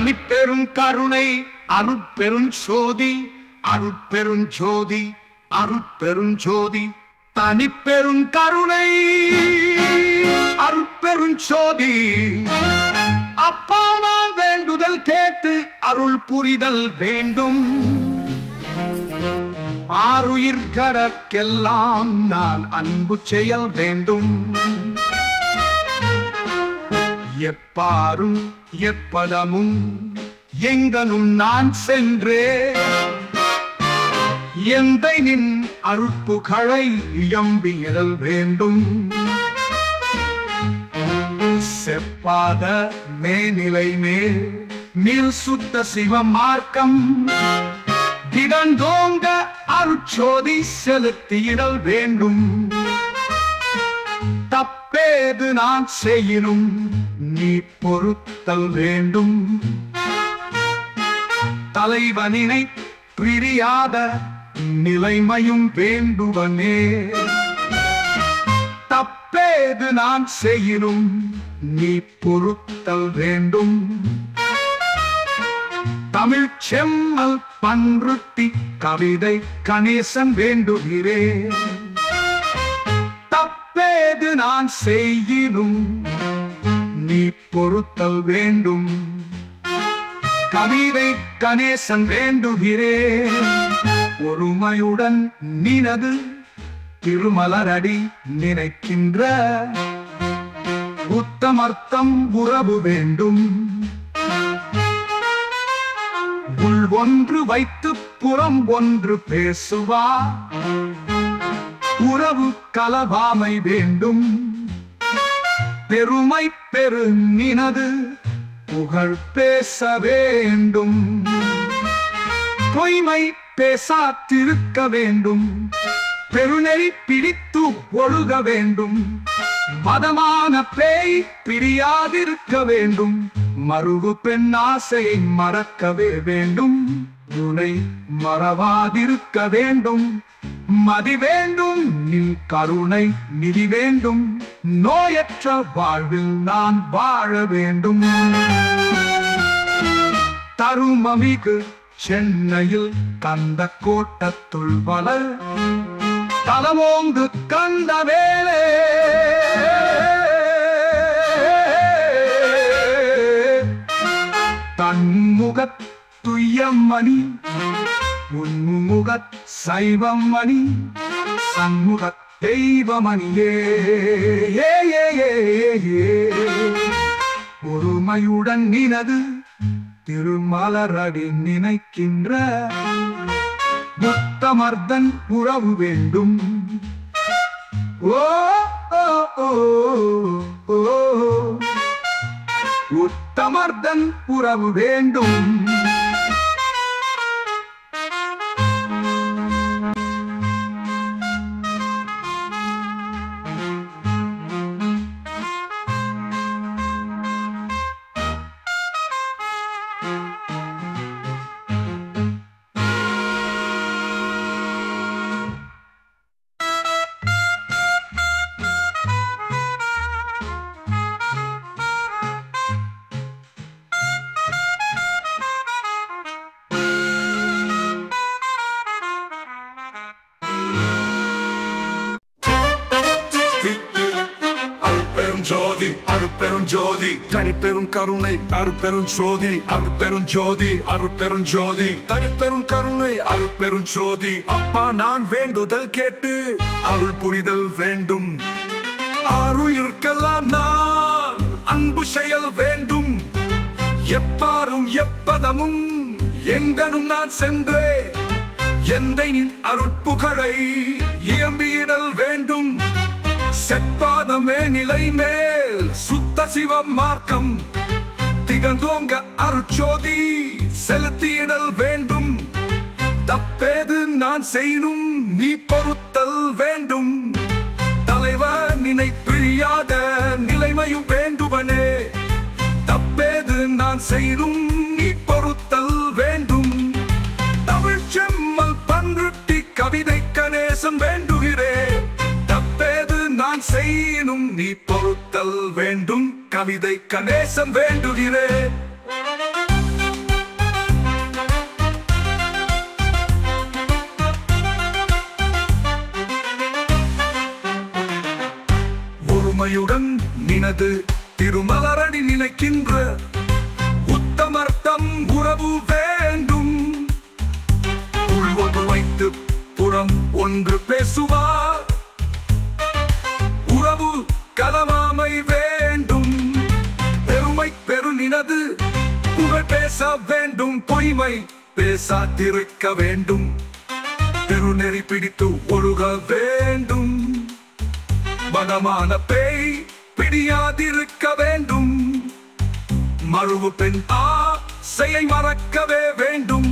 தனிப்பெரும் கருணை அருட்பெருஞ்சோதி அருட்பெருஞ்சோதி அருட்பெருஞ்சோதி தனிப்பெரும் கருணை அருட்பெருஞ்சோதி அப்பா நான் வேண்டுதல் கேட்டு அருள் புரிதல் வேண்டும் ஆருயிர்கடற்கெல்லாம் நான் அன்பு செயல் வேண்டும் எப்பாரும் எப்பதமும் எங்கனும் நான் சென்றே எந்தை நின் அருட்புகழை இயம்பியல் வேண்டும் செப்பாத மேநிலை மேல் நீல் சுத்த சிவ மார்க்கம் திகழ்ந்தோங்க அருட்சோதி செலுத்தியிடல் வேண்டும் தப்பேது நான் செய்யினும் நீ பொறுத்தல் வேண்டும் தலைவனினை பிரியாத நிலைமையும் வேண்டுவனே தப்பேது நான் செய்யினும் நீ பொறுத்தல் வேண்டும் தமிழ் செம்மல் பன்ருட்டி கவிதை கணேசன் வேண்டுகிறேன் தப்பேது நான் செய்யினும் நீ பொறுத்தல் வேண்டும் கவிதை கணேசன் வேண்டுகிறேன் ஒருமையுடன் நினது திருமலரடி நினைக்கின்ற உத்தமர்த்தம் உறவு வேண்டும் உள் ஒன்று வைத்து புறம் ஒன்று பேசுவா உறவு கலவாமை வேண்டும் பெருமை பெரு நினது புகழ் பேச வேண்டும் பொய்மை பேசாத்திருக்க வேண்டும் பெருநெறி பிடித்து ஒழுக வேண்டும் மதமான பேய் பிரியாதிருக்க வேண்டும் மறுவு பெண் ஆசையை மறக்கவே வேண்டும் உன்னை மறவாதிருக்க வேண்டும் மதி வேண்டும் நின் கருணை நிதி வேண்டும் நோயற்ற வாழ்வில் நான் வாழ வேண்டும் தருமமிகு சென்னையில் கந்த கோட்டத்துள் வளர் தலமோங்கு கந்த வேலே தன்முகத் துய்யமணி உன்முகத் சைவமணி சண்முகத் தெய்வமணியே ஒருமையுடன் நினது திருமலரடி நினைக்கின்ற உத்தமர்தன் உறவு வேண்டும் ஓ உத்தமர்தன் உறவு வேண்டும் அருட்பெருஞ்சோதி தனிப்பெரும் கருணை அருட்பெருஞ்சோதி அருட்பெருஞ்சோதி அருட்பெருஞ்சோதி தனிப்பெரும் கருணை அருட்பெருஞ்சோதி அப்பா நான் வேண்டுதல் கேட்டு அருள் புரிதல் வேண்டும் ஆருயிர்க்கெல்லாம் நான் அன்பு செயல் வேண்டும் எப்பாரும் எப்பதமும் எங்கனும் நான் சென்றே எந்தை நின் அருட்புகழை இயம்பியிடல் வேண்டும் செப்பாதமே நிலை மேல் சுத்த சிவம் மார்க்கம் திகழ்ந்தோங்க அருட்சோதி செலுத்தியிடல் வேண்டும் தப்பேது நான் செய்யணும் நீ பொறுத்தல் வேண்டும் தலைவர் நினை பிரியாத நிலைமையும் வேண்டுவனே தப்பேது நான் செய்யணும் நீ பொறுத்தல் வேண்டும் தமிழ் செம்மல் பன்ருட்டி கவிதை கணேசன் வேண்டுகிறேன் நான் செய்யணும் நீ பொறுத்தல் வேண்டும் கவிதை கணேசன் வேண்டுகிறேன் ஒருமையுடன் நினது திருமலரடி நினைக்கின்ற உத்தமர்த்தம் உறவு வேண்டும். உள்வொன்று வைத்து புறம் ஒன்று பேசுவார், உறவு கலவாமை வேண்டும். பெருமை பெருநினது புகழ் பேச வேண்டும், பொய்மை பேசாதிருக்க வேண்டும். பெருநெறி பிடித்து ஒழுக வேண்டும், மனமான பேய் பிடியாதிருக்க வேண்டும். மறுவு பெண் ஆசையை மறக்கவே வேண்டும்,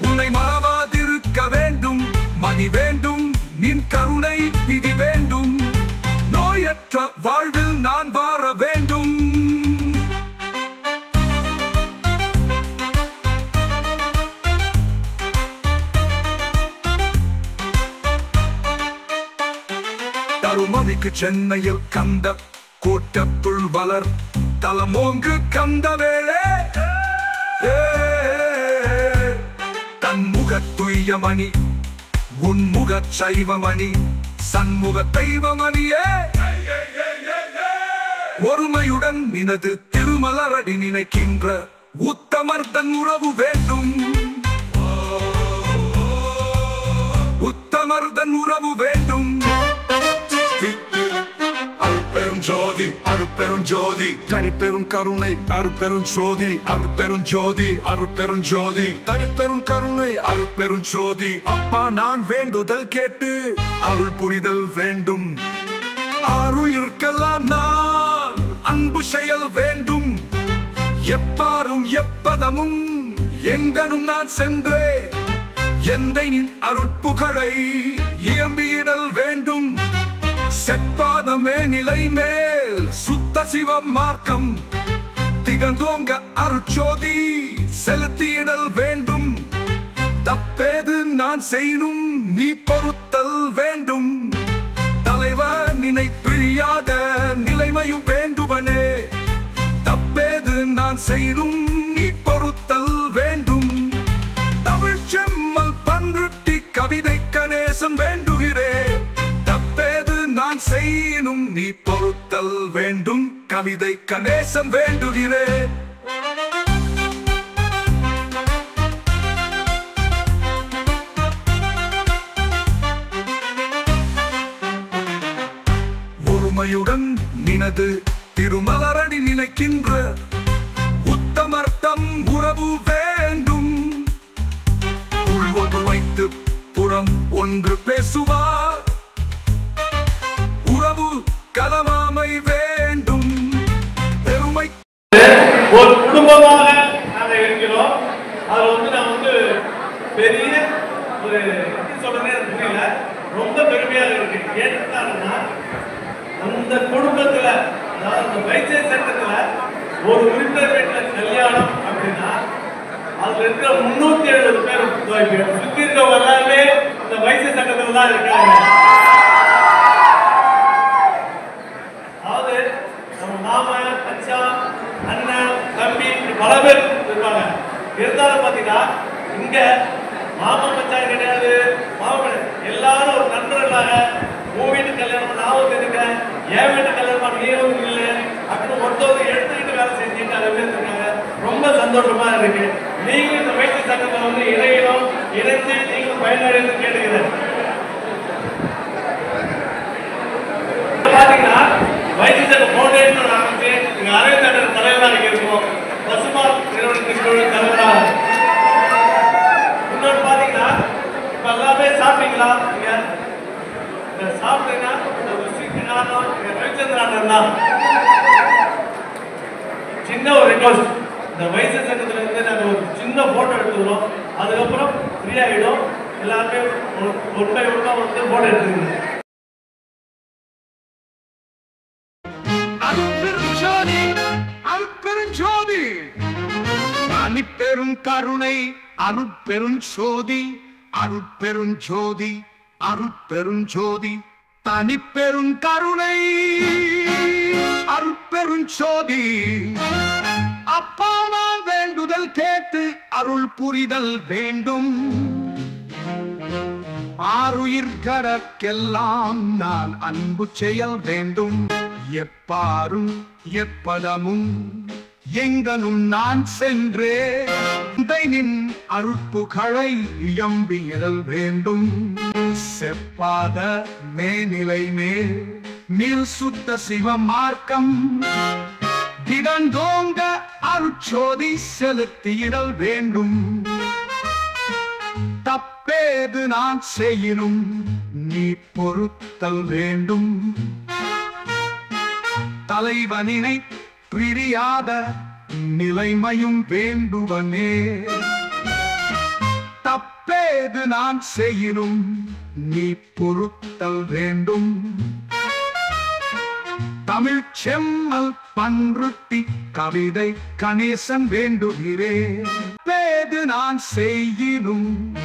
உன்னை மறவாதிருக்க வேண்டும். மணி வேண்டும், நின் கருணை விதி வேண்டும், நோயற்ற வாழ்வில் நான் வாழ வேண்டும். தருமதிக்கு சென்னையில் கந்த கூட்டத்துள் வளர் தலமோங்கு கந்தவேளே தன்முக துய்யமணி உன்முக சைவமணி சண்முக தெய்வமணியே. ஒருமையுடன் நினது திருமலரடி நினைக்கின்ற உத்தமர்தன் உறவு வேண்டும். உத்தமர்தன் உறவு வேண்டும். அருட்பெரும் ஜோதி அருட்பெரும் ஜோதி தனிப்பெரும் கருணை அருட்பெரும் ஜோதி அருட்பெரும் ஜோதி அருட்பெரும் ஜோதி தனிப்பெரும் கருணை அருட்பெரும் ஜோதி. அப்பா நான் வேண்டுதல் கேட்டு அருள் புரிதல் வேண்டும். ஆருயிர்க்கெல்லாம் நான் அன்பு செயல் வேண்டும். எப்பாரும் எப்பதமும் எங்கனும் நான் சென்றே எந்தை நின் அருட்புகழை இயம்பியிடல் வேண்டும். செப்பாதமே நிலை மேல் சுத்த சிவம் மார்க்கம் திகழ்ந்தோங்க அருட்சோதி செலுத்தியிடல் வேண்டும். தப்பேது நான் செய்யணும் நீ பொறுத்தல் வேண்டும். தலைவர் நினை பிரியாத நிலைமையும் வேண்டுவனே. தப்பேது நான் செய்யணும் நீ பொறுத்தல் வேண்டும். தமிழ் செம்மல் பன்ருட்டி கவிதை கணேசம் வேண்டுகிறேன். தப்பேது நான் செய்யணும் நீ பொறுத்தல் வேண்டும். கவிதை கணேசம் வேண்டுகிறேன். ஒருமையுடன் நினது திருமலரடி நினைக்கின்ற உத்தமர்த்தம் உறவு வேண்டும். உள்வொன்று வைத்து புறம் ஒன்று பேசுவார், உறவு கலவாமை வேண்டும். பெருமை ஒரு குடும்பமாக நாங்கள் இருக்கிறோம். அது நான் பெரிய ஒரு சொல்றதே புரியல, ரொம்ப பெருமையாக இருக்கு. ஏன்னா அந்த குடும்பத்துல, அதாவது அந்த வைத்திய சட்டத்துல ஒரு உறுப்பினர் வீட்டில் கல்யாணம் அப்படின்னா அதுல இருக்கிற 370 பேர் சுத்தி இருக்கவங்க எல்லாருமே இந்த வைத்திய சட்டத்துல தான் இருக்காங்க. அதாவது நம்ம மாமா, அச்சா, அண்ணன், தம்பி பல பேர் இருப்பாங்க. இருந்தாலும் பாத்தீங்கன்னா இங்க மாமா மச்சான் கிடையாது, மாமா எல்லாரும் ஒரு நண்பர்களாக உன் வீட்டு கல்யாணம் நான் இருக்கேன், என் வீட்டு கல்யாணம் நீயும் இல்லை அப்படின்னு ஒருத்தவங்க எடுத்துக்கிட்டு வேலை செஞ்சுட்டு அதை இருக்காங்க. ரொம்ப சந்தோஷமா இருக்கு. நீங்களும் இந்த வைத்திய சங்கத்தை இணையணும், இணைந்து நீங்களும் பயனடைந்து கேட்டுக்கிறேன். பாத்தீங்கன்னா வைத்திய சங்க பவுண்டேஷன் ஆரம்பிச்சு இங்க அரவிந்தர் தலைவராக இங்க இருக்கும். பசுமார் நிறுவனத்தின் தலைவராக. இன்னொன்று பாத்தீங்கன்னா இப்ப எல்லாமே சாப்பிட்டீங்களா? நீங்க சாப்பிட்டீங்கன்னா ரவிச்சந்திரன் தான் சின்ன ஒரு ரிக்வெஸ்ட். இந்த வைத்திய சங்கத்துல இருந்து நாங்க ஒரு சின்ன போட்டோ எடுத்துக்கிறோம். அதுக்கப்புறம் ஃப்ரீ ஆகிடும். எல்லாருமே ஒன்றை ஒன்றா போட்டோ எடுத்துக்கணும். அருட்பெரும் கருணை அருட்பெரும் ஜோதி அருட்பெரும் ஜோதி அருட்பெரும் ஜோதி தனிப்பெரும் கருணை அருட்பெரும் ஜோதி. அப்பா நான் வேண்டுதல் கேட்டு அருள் புரிதல் வேண்டும். ஆருயிர்கடற்கெல்லாம் நான் அன்பு செயல் வேண்டும். எப்பாரும் எப்பதமும் எங்கனும் நான் சென்றேன் அருட்புகழை இயம்பியல் வேண்டும். செப்பாத மேநிலை மேல் நீல் சுத்த சிவ மார்க்கம் திகழ்ந்தோங்க அருட்சோதி செலுத்தியிடல் வேண்டும். தப்பேது நான் செய்யினும் நீ பொறுத்தல் வேண்டும். தலைவனினை பிரியாத நிலைமையும் வேண்டுவனே. தப்பேது நான் செய்யினும் நீ பொறுத்தல் வேண்டும். தமிழ் செம்மல் பன்ருட்டி கவிதை கணேசன் வேண்டுகிறேன். பேது நான் செய்யினும்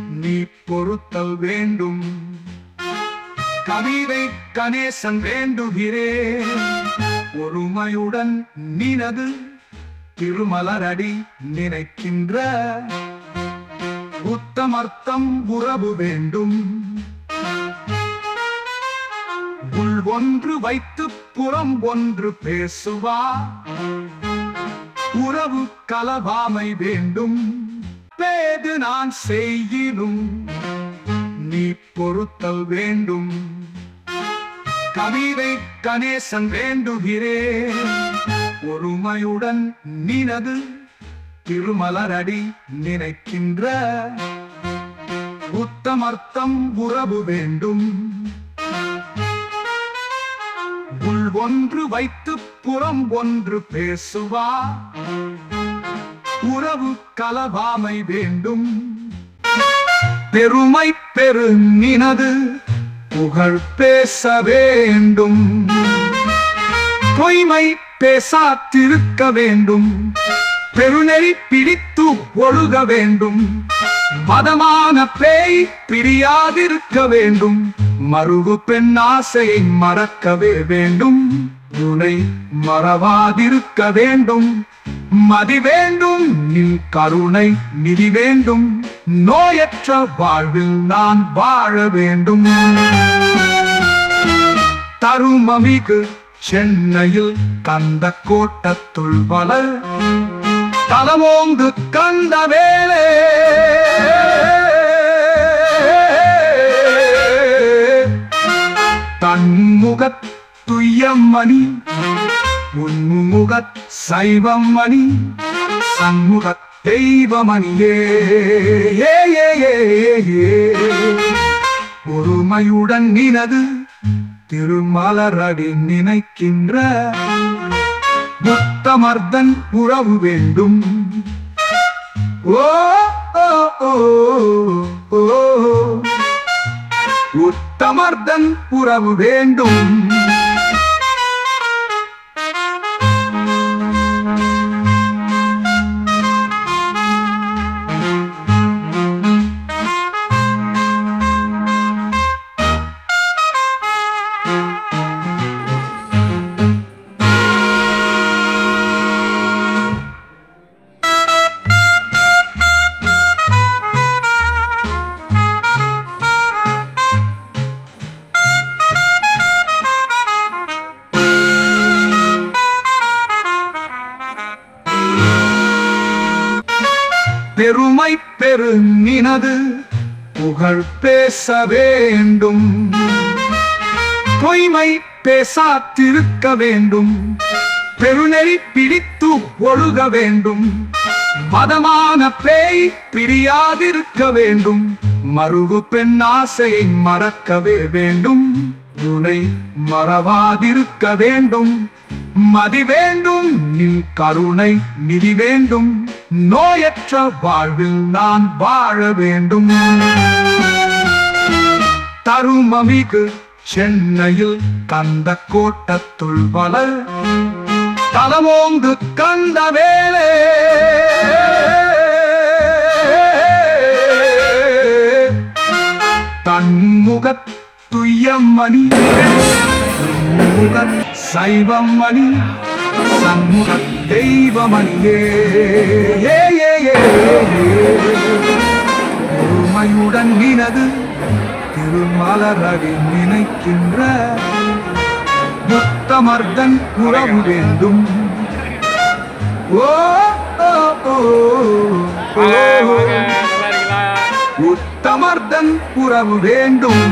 நீ பொறுத்தல் வேண்டும். கவிதை கணேசன் வேண்டுகிறேன். ஒருமையுடன் நினது திருமலரடி நினைக்கின்ற உத்தமர்த்தம் உறவு வேண்டும். உள் ஒன்று வைத்து புறம் ஒன்று பேசுவா உறவு கலவாமை வேண்டும். பேது நான் செய்யினும் நீ பொறுத்தல் வேண்டும். கவிதை கணேசன் வேண்டுகிறேன். ஒருமையுடன் நினது திருமலரடி நினைக்கின்ற உத்தமர்த்தம் உறவு வேண்டும். உள் ஒன்று வைத்து புறம் ஒன்று பேசுவா உறவு கலவாமை வேண்டும். பெருமை பெரு நினது புகழ் பேச வேண்டும். பொய்மை பேசாத்திருக்க வேண்டும். பெருநெறி பிடித்து ஒழுக வேண்டும். மதமான பேய் பிரியாதிருக்க வேண்டும். மருகு பெண் ஆசையை மறக்கவே வேண்டும். துணை மறவாதிருக்க வேண்டும். மதி வேண்டும் நின் கருணை நிதி வேண்டும். நோயற்ற வாழ்வில் நான் வாழ வேண்டும். தருமமிகு சென்னையில் கந்த கோட்டத்துள் பல தலமோங்கு கந்த வேளே தன்முகத் துய்யமணி உன்முகத் சைவமணி சண்முகத் தெய்வமணியே. ஒருமையுடன் நினது திருமலரடி நினைக்கின்ற உத்தமர்தன் உறவு வேண்டும். ஓ உத்தமர்தன் உறவு வேண்டும். பெருமை பெரு நினது புகழ் பேச வேண்டும். பொய்மை பேசாத்திருக்க வேண்டும். பெருநெறி பிடித்து ஒழுக வேண்டும். மதமான பேய் பிரியாதிருக்க வேண்டும். மருகு பெண் ஆசையை மறக்கவே வேண்டும். துணை மறவாதிருக்க வேண்டும். மதி வேண்டும் நின் கருணை நிதி வேண்டும். நோயற்ற வாழ்வில் நான் வாழ வேண்டும். தருமமிகு சென்னையில் கந்த கோட்டத்துள் பல தலமோங்கு கந்த வேளே தன்முகத் துய்யமணி முகத் சைவமணி சண்முகத் தெய்வமணியே. ஒருமையுடன் நினது திருமலரடி நினைக்கின்ற உத்தமர்தன் உறவு வேண்டும். ஓ உத்தமர்தன் உறவு வேண்டும்.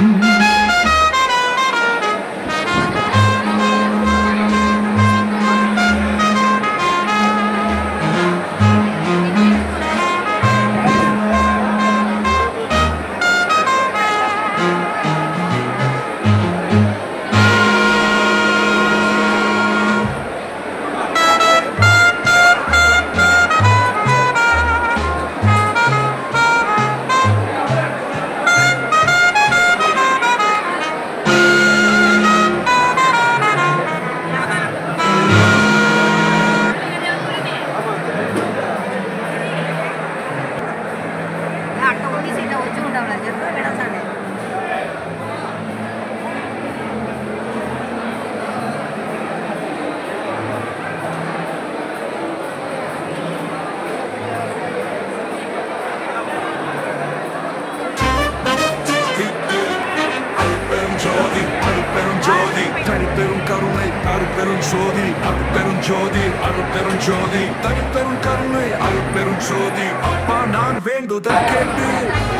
தனிப்பெரும் கருணை அருட்பெரும் ஜோதி அருட்பெரும் ஜோதி அருட்பெரும் ஜோதி தனிப்பெரும் கருணை அருட்பெரும் ஜோதி. அப்பா நான் வேண்டுதல் கேட்டு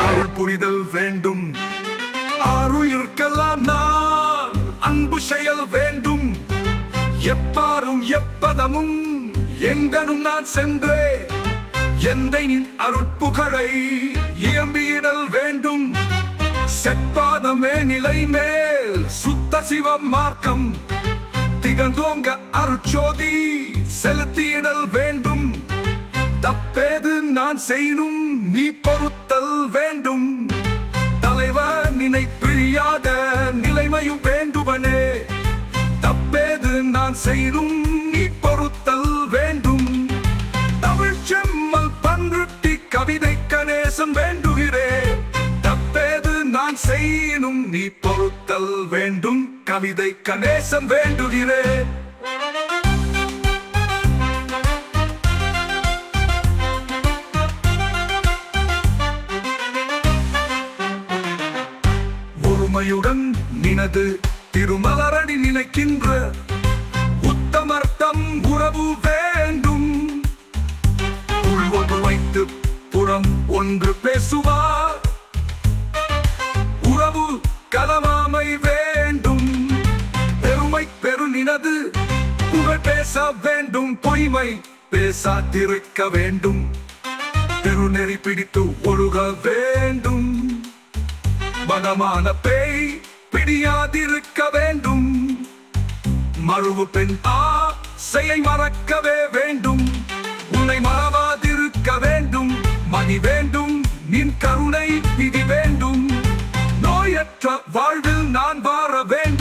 அருள் புரிதல் வேண்டும். ஆருயிர்க்கெல்லாம் நான் அன்பு செயல் வேண்டும். எப்பாரும் எப்பதமும் எங்கனும் நான் சென்றே எந்தை நின் அருட்புகழை இயம்பியிடல் வேண்டும். செப்பாதமே நிலை மேல் சுத்த சிவம் மார்க்கம் திகழ்ந்தோங்க அருட்சோதி செலுத்தியிடல் வேண்டும். தப்பேது நான் செய்யணும் நீ பொறுத்தல் வேண்டும். தலைவர் நினை பிரியாத நிலைமையும் வேண்டுவனே. தப்பேது நான் செய்யணும் நீ பொறுத்தல் வேண்டும். தமிழ் செம்மல் பன்ருட்டி கவிதை கணேசன் வேண்டுகிறேன். நான் செய்யணும் நீ பொறுத்தல் வேண்டும். கவிதை கணேசன் வேண்டுகிறேன். ஒருமையுடன் நினது திருமலரடி நினைக்கின்ற உத்தமர்த்தம் உறவு வேண்டும். உள் ஒன்று வைத்து புறம் ஒன்று பேசுவார். உறவு கலமாமை வேண்டும். பெருமை பெருநினது புகழ் பேச வேண்டும். பொய்மை பேசாதிருக்க வேண்டும். பெருநெறி பிடித்து ஒழுக வேண்டும். மனமான பேய் பிடியாதிருக்க வேண்டும். மறுவு பெண் ஆசையை மறக்கவே வேண்டும். உன்னை மறவாதிருக்க வேண்டும். மணி வேண்டும் நின் கருணை விதி வேண்டும். நோயற்ற வாழ்வில் நான் வாழ வேண்டும்.